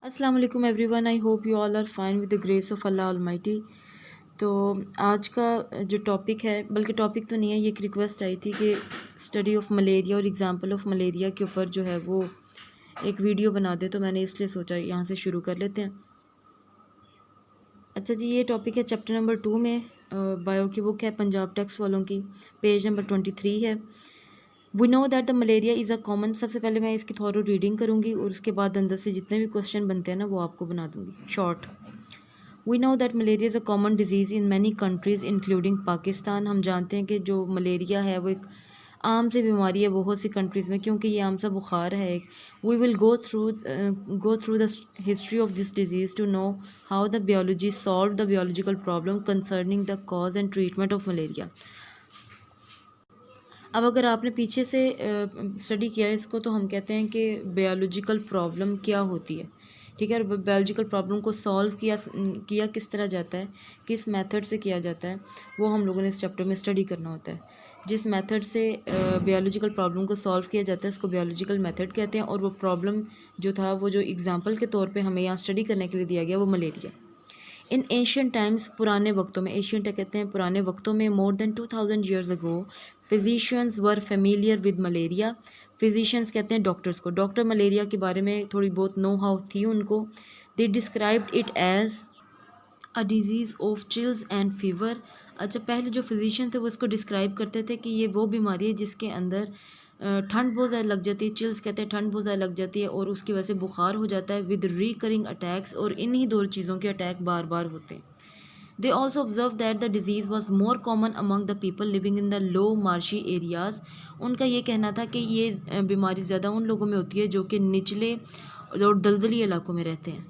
अस्सलाम वालेकुम everyone. I hope you all are fine with the grace of Allah almighty. तो आज का जो टॉपिक है, बल्कि टॉपिक तो नहीं है, ये एक रिक्वेस्ट आई थी कि स्टडी ऑफ मलेरिया और एग्ज़ाम्पल ऑफ मलेरिया के ऊपर जो है वो एक वीडियो बना दे, तो मैंने इसलिए सोचा यहाँ से शुरू कर लेते हैं। अच्छा जी, ये टॉपिक है चैप्टर नंबर 2 में, बायो की बुक है, पंजाब टेक्स्ट वालों की, पेज नंबर 23 है। We know that the malaria is a common. सबसे पहले मैं इसकी थोड़ी रीडिंग करूँगी और उसके बाद अंदर से जितने भी क्वेश्चन बनते हैं ना वो आपको बना दूँगी short. We know that malaria is a common disease in many countries including Pakistan. हम जानते हैं कि जो मलेरिया है वो एक आम सी बीमारी है बहुत सी कंट्रीज़ में, क्योंकि ये आम सा बुखार है एक। We will go through the history of this disease to know how the biology solve the biological problem concerning the cause and treatment of malaria. अब अगर आपने पीछे से स्टडी किया है इसको, तो हम कहते हैं कि बायोलॉजिकल प्रॉब्लम क्या होती है, ठीक है। और बायोलॉजिकल प्रॉब्लम को सॉल्व किया किस तरह जाता है, किस मेथड से किया जाता है, वो हम लोगों ने इस चैप्टर में स्टडी करना होता है। जिस मेथड से बायोलॉजिकल प्रॉब्लम को सॉल्व किया जाता है उसको बायोलॉजिकल मेथड कहते हैं। और वो प्रॉब्लम जो था, वो जो एग्जांपल के तौर पे हमें यहाँ स्टडी करने के लिए दिया गया, वो मलेरिया। इन एशियन टाइम्स, पुराने वक्तों में, एशियंट कहते हैं पुराने वक्तों में, more than 2000 years ago physicians were familiar with malaria. Physicians कहते हैं डॉक्टर्स को, डॉक्टर मलेरिया के बारे में थोड़ी बहुत नो हाउ थी उनको। They described it as a disease of chills and fever. अच्छा, पहले जो फिजिशियन थे वो इसको डिस्क्राइब करते थे कि ये वो बीमारी है जिसके अंदर ठंड बहुत ज़्यादा लग जाती है, चिल्स कहते हैं ठंड बहुत ज़्यादा लग जाती है, और उसकी वजह से बुखार हो जाता है विद रिकरिंग अटैक्स, और इन्हीं दो चीज़ों के अटैक बार बार होते हैं। They also observe that the disease was more common among the people living in the low marshy areas. उनका ये कहना था कि ये बीमारी ज़्यादा उन लोगों में होती है जो कि निचले और दलदली इलाकों में रहते हैं।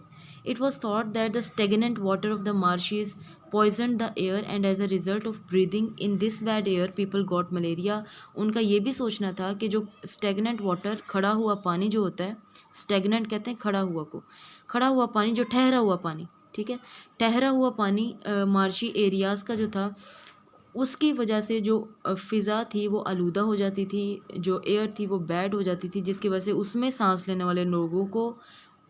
It was thought that the stagnant water of the marshes poisoned the air, and as a result of breathing in this bad air people got malaria. उनका ये भी सोचना था कि जो stagnant water, खड़ा हुआ पानी जो होता है, stagnant कहते हैं खड़ा हुआ को, खड़ा हुआ पानी, जो ठहरा हुआ पानी, ठीक है, ठहरा हुआ पानी मार्शी एरियाज़ का जो था, उसकी वजह से जो फ़िज़ा थी वो आलूदा हो जाती थी, जो एयर थी वो बैड हो जाती थी, जिसकी वजह से उसमें सांस लेने वाले लोगों को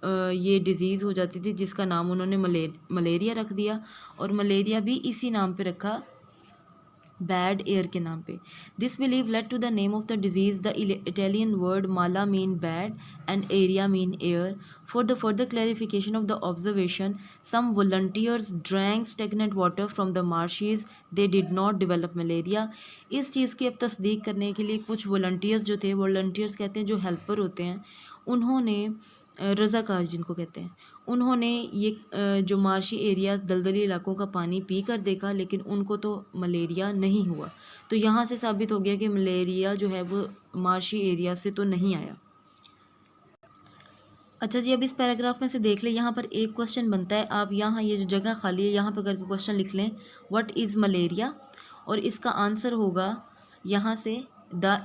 ये डिज़ीज़ हो जाती थी, जिसका नाम उन्होंने मलेरिया रख दिया। और मलेरिया भी इसी नाम पे रखा, बैड एयर के नाम पे। This believe led to the name of the disease. The Italian word mala mean bad and aria mean air. For the further clarification of the observation, some volunteers drank stagnant water from the marshes, they did not develop malaria. इस चीज़ की अब तस्दीक करने के लिए कुछ volunteers जो थे, वॉलंटियर्स कहते हैं जो हेल्पर होते हैं, उन्होंने रज़ाकार जिनको कहते हैं, उन्होंने ये जो मार्शी एरियाज़, दलदली इलाकों का पानी पी कर देखा, लेकिन उनको तो मलेरिया नहीं हुआ। तो यहाँ से साबित हो गया कि मलेरिया जो है वो मार्शी एरिया से तो नहीं आया। अच्छा जी, अब इस पैराग्राफ में से देख लें, यहाँ पर एक क्वेश्चन बनता है। आप यहाँ ये जो जगह खाली है यहाँ पर करके क्वेश्चन लिख लें, व्हाट इज़ मलेरिया, और इसका आंसर होगा यहाँ से the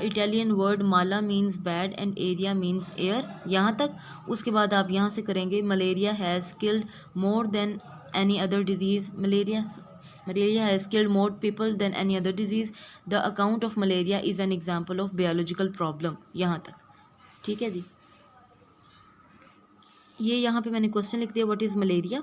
Italian word mala means bad and aria means air, यहाँ तक। उसके बाद आप यहाँ से करेंगे, malaria has killed more than any other disease, malaria has killed more people than any other disease, the account of malaria is an example of biological problem, यहाँ तक, ठीक है जी। ये यहाँ पे मैंने क्वेश्चन लिख दिया, व्हाट इज़ मलेरिया,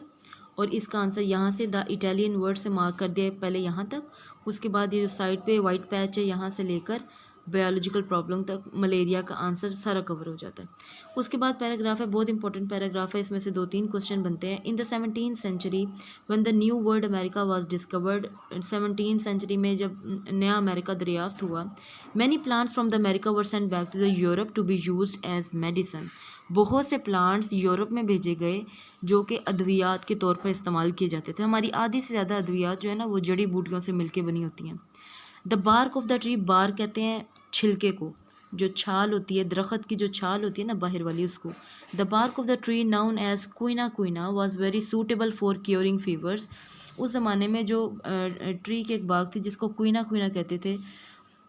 और इसका आंसर यहाँ से द इटालियन वर्ड से मार्क कर दिया पहले यहाँ तक। उसके बाद ये जो साइड पे वाइट पैच है, यहाँ से लेकर बायोलॉजिकल प्रॉब्लम तक मलेरिया का आंसर सारा कवर हो जाता है। उसके बाद पैराग्राफ है, बहुत इंपॉर्टेंट पैराग्राफ है, इसमें से 2-3 क्वेश्चन बनते हैं। In the 17th century when the new world America was discovered, 17th century में जब नया अमेरिका दरियाफ्त हुआ, many plants from the America were sent back to the Europe to be used as medicine. बहुत से plants Europe में भेजे गए जो कि अद्वियात के तौर पर इस्तेमाल किए जाते थे। हमारी आधी से ज़्यादा अद्वियात जो है ना वो जड़ी बूटियों से मिलके बनी होती हैं। The bark of the tree, bark कहते हैं छिलके को, जो छाल होती है दरख्त की, जो छाल होती है ना बाहर वाली, उसको। The bark of the tree known as quina quina was very suitable for curing fevers. उस ज़माने में जो ट्री की एक बाग थी जिसको क्विना क्विना कहते थे,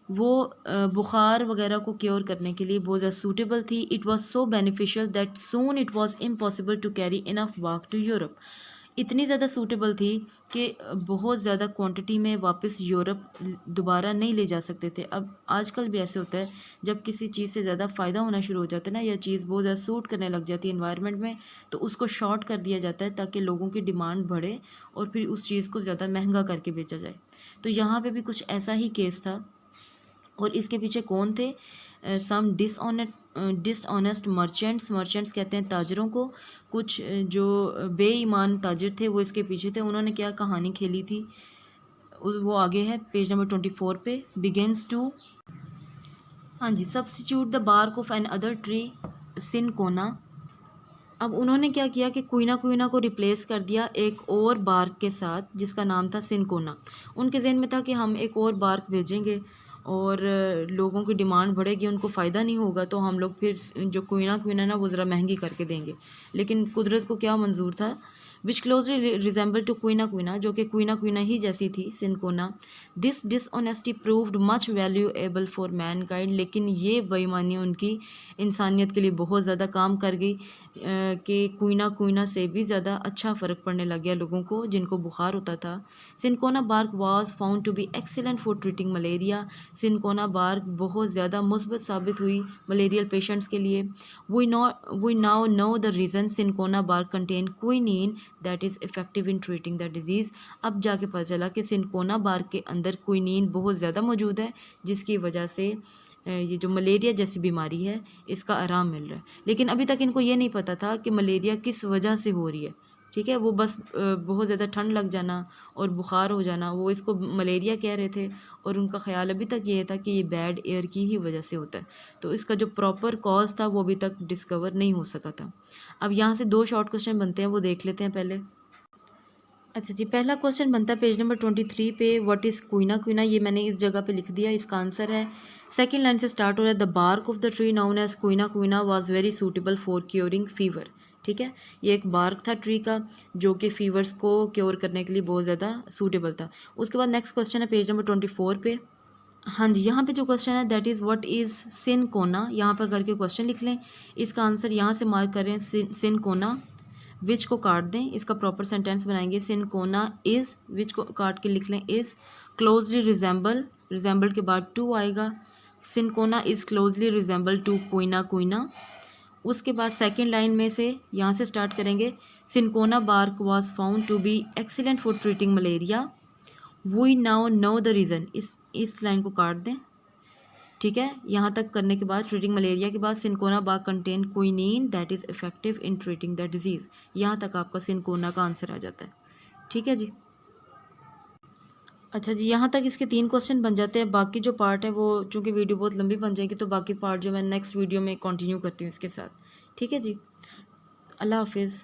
वो बुखार वगैरह को क्योर करने के लिए बहुत ज़्यादा सूटेबल थी। It was so beneficial that soon it was impossible to carry enough bark to Europe. इतनी ज़्यादा सूटेबल थी कि बहुत ज़्यादा क्वांटिटी में वापस यूरोप दोबारा नहीं ले जा सकते थे। अब आजकल भी ऐसे होता है, जब किसी चीज़ से ज़्यादा फ़ायदा होना शुरू हो जाता है ना, या चीज़ बहुत ज़्यादा सूट करने लग जाती है इन्वायरमेंट में, तो उसको शॉर्ट कर दिया जाता है ताकि लोगों की डिमांड बढ़े और फिर उस चीज़ को ज़्यादा महंगा करके बेचा जाए। तो यहाँ पे भी कुछ ऐसा ही केस था। और इसके पीछे कौन थे? सम डिसऑनेस्ट मर्चेंट्स कहते हैं ताजरों को। कुछ जो बेईमान ताजिर थे वो इसके पीछे थे। उन्होंने क्या कहानी खेली थी वो आगे है पेज नंबर 24 पे। बिगिंस टू, हाँ जी, substitute the bark of an other tree cinchona. अब उन्होंने क्या किया कि क्वीना को रिप्लेस कर दिया एक और बार्क के साथ जिसका नाम था सिनकोना। उनके जहन में था कि हम एक और बार्क भेजेंगे और लोगों की डिमांड बढ़ेगी, उनको फ़ायदा नहीं होगा, तो हम लोग फिर जो क्वीना ना वो ज़रा महंगी करके देंगे। लेकिन कुदरत को क्या मंजूर था? विच क्लोजली रिजेंबल टू क्वीना, जो कि क्वीना ही जैसी थी cinchona. This dishonesty proved much valuable for Mankind. लेकिन ये बेईमानी उनकी इंसानियत के लिए बहुत ज़्यादा काम कर गई कि क्वीना से भी ज़्यादा अच्छा फ़र्क पड़ने लग गया लोगों को जिनको बुखार होता था। Cinchona bark was found to be excellent for treating malaria. Cinchona bark बहुत ज़्यादा मुस्बत साबित हुई मलेरियल पेशेंट्स के लिए। We now know the reason cinchona bark contain quinine that is effective in treating the disease. अब जाके पता चला कि सिनकोना बार्क के अंदर क्विनीन बहुत ज़्यादा मौजूद है, जिसकी वजह से ये जो मलेरिया जैसी बीमारी है इसका आराम मिल रहा है। लेकिन अभी तक इनको ये नहीं पता था कि मलेरिया किस वजह से हो रही है। ठीक है, वो बस बहुत ज़्यादा ठंड लग जाना और बुखार हो जाना, वो इसको मलेरिया कह रहे थे, और उनका ख्याल अभी तक ये था कि ये बैड एयर की ही वजह से होता है। तो इसका जो प्रॉपर कॉज था वो अभी तक डिस्कवर नहीं हो सका था। अब यहाँ से 2 शॉर्ट क्वेश्चन बनते हैं, वो देख लेते हैं पहले। अच्छा जी, पहला क्वेश्चन बनता है पेज नंबर 23 पे। What is quina? ये मैंने इस जगह पे लिख दिया, इसका आंसर है सेकंड लाइन से स्टार्ट हो रहा है। The bark of the tree known as quina was very suitable for curing fever. ठीक है, ये एक बार्क था ट्री का जो कि फीवर्स को क्योर करने के लिए बहुत ज़्यादा सूटेबल था। उसके बाद नेक्स्ट क्वेश्चन है पेज नंबर 24 पे। हाँ जी, यहाँ पे जो क्वेश्चन है that is what is cinchona. यहाँ पर करके क्वेश्चन लिख लें, इसका आंसर यहाँ से मार्क करें सिनकोना। विच को काट दें, इसका प्रॉपर सेंटेंस बनाएंगे। सिनकोना इज़, विच को काट के लिख लें इज़ क्लोजली रिजेंबल के बाद टू आएगा। Cinchona is closely resemble to quina. उसके बाद सेकेंड लाइन में से यहाँ से स्टार्ट करेंगे। Cinchona bark was found to be excellent for treating malaria. We now know the reason, इस लाइन को काट दें। ठीक है, यहाँ तक करने के बाद ट्रीटिंग मलेरिया के बाद cinchona bark contain quinine that is effective in treating the disease. यहाँ तक आपका सिनकोना का आंसर आ जाता है। ठीक है जी। अच्छा जी, यहाँ तक इसके 3 क्वेश्चन बन जाते हैं। बाकी जो पार्ट है वो चूँकि वीडियो बहुत लंबी बन जाएगी, तो बाकी पार्ट जो मैं नेक्स्ट वीडियो में कंटिन्यू करती हूँ इसके साथ। ठीक है जी, अल्लाह हाफिज़।